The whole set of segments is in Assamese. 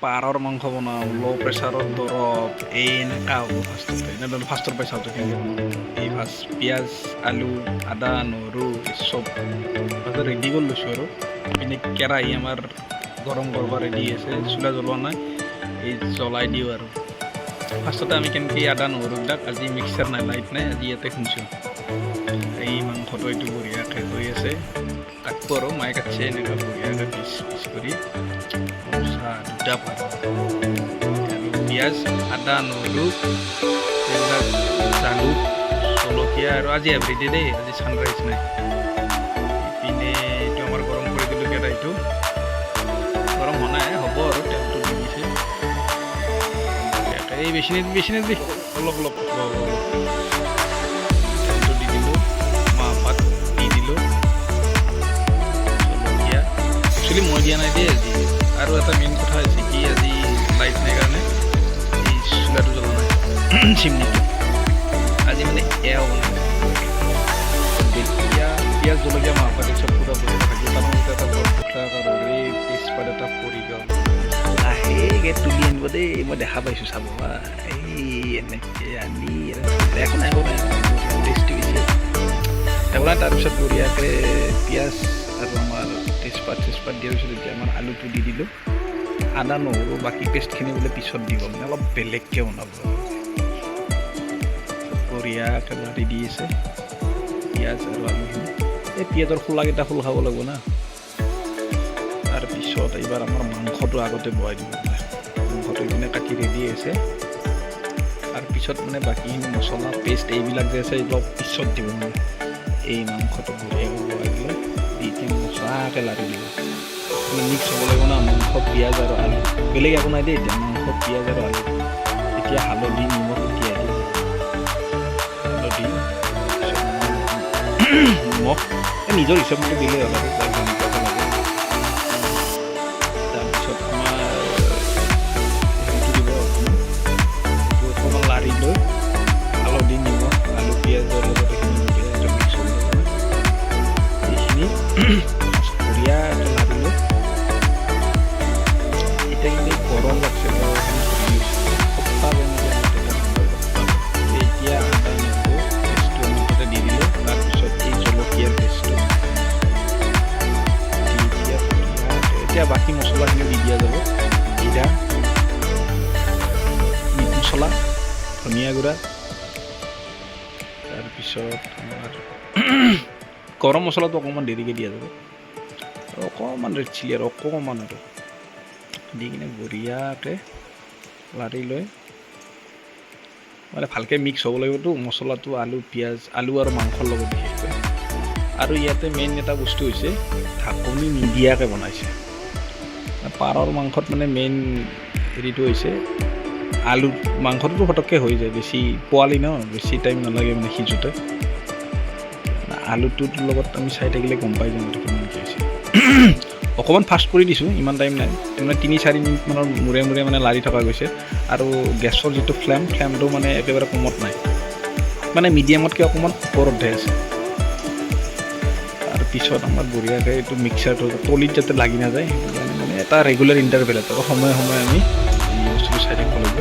পাৰৰ মাংস বনাওঁ ল' প্ৰেছাৰত দৰৱ এই এনেকুৱা হ'ব ফাৰ্ষ্টতে এনেদৰে ফাৰ্ষ্টৰ পৰাই চাওঁতে কেনেকৈ বনাওঁ এই ফাৰ্ষ্ট পিঁয়াজ আলু আদা নহৰু চব ফাৰ্ষ্টত ৰেডি কৰি লৈছোঁ আৰু ইপিনে কেৰাহী আমাৰ গৰম কৰিব ৰেডি আছে চুলা জ্বলোৱা নাই এই জ্বলাই দিওঁ আৰু ফাৰ্ষ্টতে আমি কেনেকৈ আদা নহৰুবিলাক আজি মিক্সাৰ নাই লাইট নাই আজি ইয়াতে খুন্দিছোঁ এই মাংসটো এইটো বঢ়িয়াকৈ হৈ আছে কাটব আৰু মায়ে কাটছে এনেকৈ বঢ়িয়াকৈ পিচ পিচ কৰি দুটা পাত আৰু পিঁয়াজ আদা নহৰু এইবিলাক জালুক জলকীয়া আৰু আজি এভৰিডে দেই আজি ছানৰাইজ নাই ইপিনে এইটো আমাৰ গৰম কৰি দিলোঁ কেৰাহীটো গৰম হোৱা নাই হ'ব আৰু তেলটো দি দিছে এই বেছি নিদি অলপ তেলটো দি দিলোঁ মাহপাত দি দিলোঁ জলকীয়া একচুৱেলি মই দিয়া নাই দেই আজি আৰু এটা মেইন কথা হৈছে কি আজি লাইট নাই কাৰণে এই চুলাটো জ্বলা নাই চিমনিটো আজি মানে এয়া বনাই পিঁয়াজ জলকীয়া মাহপাত চব পুৰা বস্তু থাকিব তাৰ মাজতে এটা ফুটা এই তেজপাত এটা পৰি গ'ল লাহেকৈ তুলি আনিব দেই মই দেখা পাইছোঁ চাব এই এনেকৈ আনি একো নাই টেষ্টি হৈছে আপোনাৰ তাৰপিছত বঢ়িয়াকৈ পিঁয়াজ আৰু আমাৰ তেজপাত দিয়াৰ পিছত এতিয়া আমাৰ আলুটো দি দিলোঁ আদা নহৰু বাকী পেষ্টখিনি বোলে পিছত দিব মানে অলপ বেলেগকৈ বনাব বঢ়িয়াকৈ লাৰি দি আছে পিঁয়াজ আৰু আলুখিনি এই পিঁয়াজৰ খোলাকেইটা খোল খাব লাগিব না তাৰপিছত এইবাৰ আমাৰ মাংসটো আগতে বহাই দিব মাংসটো এইপিনে কাটি ৰেডি আছে তাৰপিছত মানে বাকীখিনি মছলা পেষ্ট এইবিলাক যে আছে এইবিলাক পিছত দিব মানে এই মাংসটো বঢ়িয়াকৈ বহাই দিলে দি এতিয়া মচলাকৈ লাৰি দিব মিক্স হ'ব লাগিব না মাংস পিঁয়াজ আৰু আলু বেলেগ একো নাই দেই এতিয়া মাংস পিঁয়াজ আৰু আলু এতিয়া হালধি নিমখ উটিয়াই দিব হালধি নিমখ নিজৰ হিচাপমতে দিলেই হ'ল আৰু তাৰপিছত আমাৰ হেৰিটো দিব অকণমান লাৰি লৈ হালধি নিমখ আলু পিঁয়াজৰ লগত এইখিনি মিক্স হৈ যাব এইখিনি বঢ়িয়াকৈ লাৰি লৈ এতিয়া কিন্তু গৰম লাগছে এতিয়া আদা নহৰু পেষ্টটো মুঠতে দি দিলোঁ তাৰপিছত এই জলকীয়াৰ পেষ্টটো এতিয়া বাকী মছলাখিনি দি দিয়া যাব জিৰা মিট মছলা ধনিয়া গুড়া তাৰপিছত আমাৰ গৰম মছলাটো অকণমান দেৰিকৈ দিয়া যাব আৰু অকণমান ৰেড চিলি আৰু অকণমান আৰু দি কিনে বঢ়িয়াকৈ লাৰি লৈ মানে ভালকৈ মিক্স হ'ব লাগিবতো মছলাটো আলু পিঁয়াজ আলু আৰু মাংসৰ লগত বিশেষকৈ আৰু ইয়াতে মেইন এটা বস্তু হৈছে ঢাকনি নিদিয়াকৈ বনাইছে পাৰৰ মাংসত মানে মেইন হেৰিটো হৈছে আলু মাংসটোতো ফটককৈ হৈ যায় বেছি পোৱালি ন বেছি টাইম নালাগে মানে সিজোতে আলুটোৰ লগত আমি চাই থাকিলে গম পাই যাম এইটো কিমানকৈ হৈছে অকণমান ফাষ্ট কৰি দিছোঁ ইমান টাইম নাই মানে 3-4 মিনিটমানৰ মূৰে মানে লাৰি থকা গৈছে আৰু গেছৰ যিটো ফ্লেমটো মানে একেবাৰে কমত নাই মানে মিডিয়ামতকৈ অকণমান ওপৰতহে আছে তাৰপিছত আমাৰ বঢ়িয়াকৈ এইটো মিক্সাৰটো তলিত যাতে লাগি নাযায় সেইটো কাৰণে মানে এটা ৰেগুলাৰ ইণ্টাৰভেল এটা সময়ে আমি এই বস্তুটো চাই থাকিব লাগিব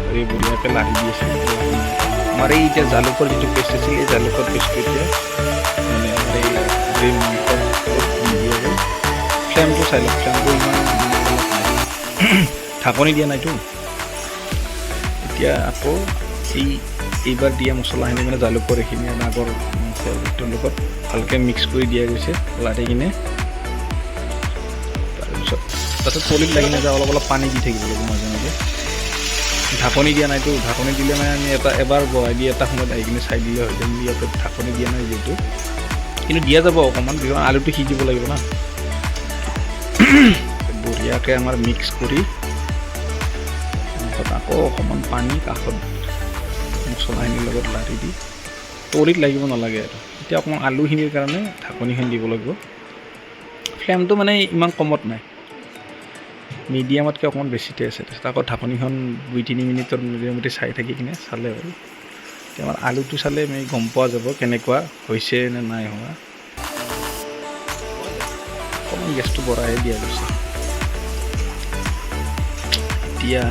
আৰু এই বঢ়িয়াকৈ লাৰি দি আছে আমাৰ এই এতিয়া জালুকৰ যিটো পেষ্ট আছিল এই জালুকৰ পেষ্টটো এতিয়া মানে আমাৰ এই গ্ৰীণ মাংসৰ নিদিয়াকৈ ফ্লেমটো চাই লওক ফ্লেমটো ইমান ঢাকনি দিয়া নাইতো এতিয়া আকৌ এইবাৰ দিয়া মছলাখিনি মানে জালুকৰ এইখিনি আগৰ মাংসৰ লগত ভালকৈ মিক্স কৰি দিয়া গৈছে লাৰি কিনে তাৰপিছত তাতে তলিত লাগি নাযায় অলপ পানী দি থাকিব লাগিব মাজে ঢাকনি দিয়া নাইতো ঢাকনি দিলে মানে আমি এবাৰ বহাই দি এটা সময়ত আহি কিনে চাই দিলে হৈ যায় ইয়াতে ঢাকনি দিয়া নাই যিহেতু কিন্তু দিয়া যাব অকণমান কাৰণ আলুটো সিজিব লাগিব না বঢ়িয়াকৈ আমাৰ মিক্স কৰি আকৌ অকণমান পানী কাষত মছলাখিনিৰ লগত লাৰি দি তলিত লাগিব নালাগে আৰু এতিয়া অকণমান আলুখিনিৰ কাৰণে ঢাকনিখন দিব লাগিব ফ্লেমটো মানে ইমান কমত নাই মিডিয়ামতকৈ অকণমান বেছিতে আছে তাৰপিছত আকৌ ঢাকনিখন 2-3 মিনিটৰ মোটামুটি চাই থাকি কিনে চালে আৰু এতিয়া আমাৰ আলুটো চালে আমি গম পোৱা যাব কেনেকুৱা হৈছে নে নাই হোৱা অকণমান গেছটো বঢ়াই দিয়া গৈছে এতিয়া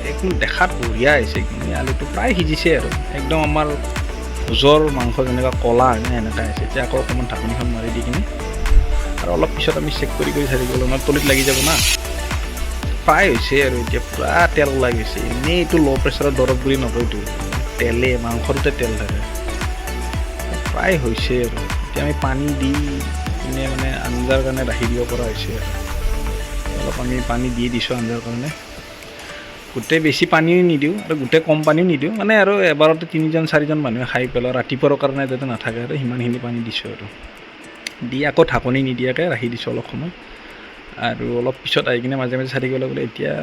একদম দেখাত বঢ়িয়া হৈছে, কিন্তু আলুটো প্ৰায় সিজিছে আৰু একদম আমাৰ ভোজৰ মাংস যেনেকুৱা ক'লা হয় না এনেকুৱা হৈছে। এতিয়া আকৌ অকণমান ঢাকনিখন মাৰি দি কিনে আৰু অলপ পিছত আমি চেক কৰি চাই থাকিব লাগিব, আমাৰ তলিত লাগি যাব না। প্ৰায় হৈছে আৰু এতিয়া পূৰা তেল ওলাই গৈছে। এনেই এইটো ল' প্ৰেছাৰৰ দৰৱ বুলি নকয়তো, তেলে মাংসটোতে তেল থাকে। প্ৰায় হৈছে আৰু এতিয়া আমি পানী দি কিনে মানে আঞ্জাৰ কাৰণে ৰাখি দিব পৰা হৈছে আৰু অলপ আমি পানী দি দিছোঁ আঞ্জাৰ কাৰণে। গোটেই বেছি পানীও নিদিওঁ আৰু গোটেই কম পানীও নিদিওঁ, মানে আৰু এবাৰতে 3-4জন মানুহে খাই পেলাই ৰাতিপুৱাৰ কাৰণে যাতে নাথাকে আৰু সিমানখিনি পানী দিছোঁ আৰু দি আকৌ ঢাকনি নিদিয়াকৈ ৰাখি দিছোঁ অলপ সময়। আৰু অলপ পিছত আহি কিনে মাজে মাজে চাই থাকিবলৈ গ'লে এতিয়া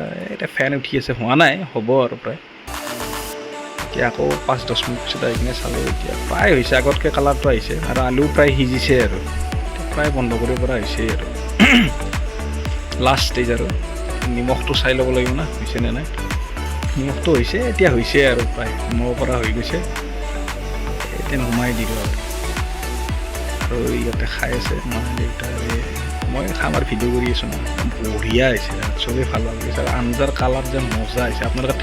ফেন উঠি আছে, হোৱা নাই, হ'ব আৰু প্ৰায়। এতিয়া আকৌ 5-10 মিনিট পিছত আহি কিনে চালোঁ, এতিয়া প্ৰায় হৈছে, আগতকৈ কালাৰটো আহিছে আৰু আলু প্ৰায় সিজিছে আৰু প্ৰায় বন্ধ কৰিব পৰা হৈছে আৰু লাষ্ট ষ্টেজ আৰু নিমখটো চাই ল'ব লাগিব না হৈছেনে নাই। নিমখটো হৈছে, এতিয়া হৈছে আৰু প্ৰায় নমাব পৰা হৈ গৈছে। এতিয়া নমাই দিলোঁ আৰু ইয়াতে খাই আছে মা দেউতাৰে, মই খাম আৰু ভিডিঅ' কৰি আছোঁ না। বঢ়িয়া হৈছে, চবেই ভাল লাগিছে আৰু আঞ্জাৰ কালাৰ যে মজা হৈছে। আপোনালোকে